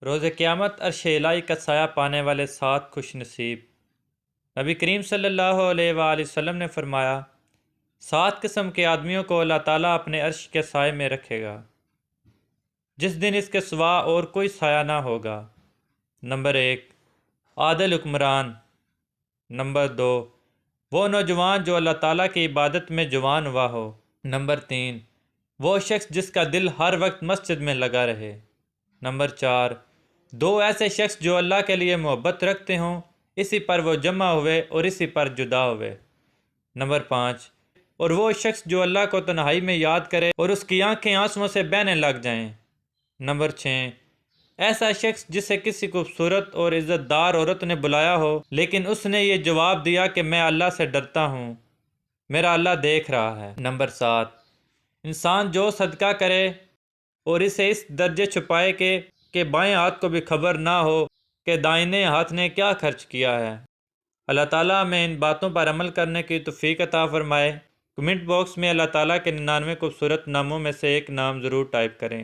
روز قیامت عرش الہی کا سایہ پانے والے 7 خوش نصیب۔ نبی کریم صلی اللہ علیہ وآلہ وسلم نے فرمایا 7 قسم کے آدمیوں کو اللہ تعالیٰ اپنے عرش کے سائے میں رکھے گا جس دن اس کے سوا اور کوئی سایہ نہ ہوگا۔ نمبر 1، عادل حکمران۔ نمبر 2، وہ نوجوان جو اللہ تعالیٰ کی عبادت میں جوان ہوا ہو۔ نمبر 3، وہ شخص جس کا دل ہر وقت مسجد میں لگا رہے۔ نمبر 4، 2 ایسے شخص جو اللہ کے لیے محبت رکھتے ہوں، اسی پر وہ جمع ہوئے اور اسی پر جدا ہوئے۔ نمبر 5، اور وہ شخص جو اللہ کو تنہائی میں یاد کرے اور اس کی آنکھیں آنسوؤں سے بہنے لگ جائیں۔ نمبر 6، ایسا شخص جسے کسی خوبصورت اور عزت دار عورت نے بلایا ہو لیکن اس نے یہ جواب دیا کہ میں اللہ سے ڈرتا ہوں، میرا اللہ دیکھ رہا ہے۔ نمبر 7، انسان جو صدقہ کرے اور اسے اس درجے چھپائے کہ بائیں ہاتھ کو بھی خبر نہ ہو کہ دائیں ہاتھ نے کیا خرچ کیا ہے۔ اللہ تعالیٰ ہمیں ان باتوں پر عمل کرنے کی توفیق عطا فرمائے۔ کمنٹ باکس میں اللہ تعالیٰ کے 99 خوبصورت ناموں میں سے ایک نام ضرور ٹائپ کریں۔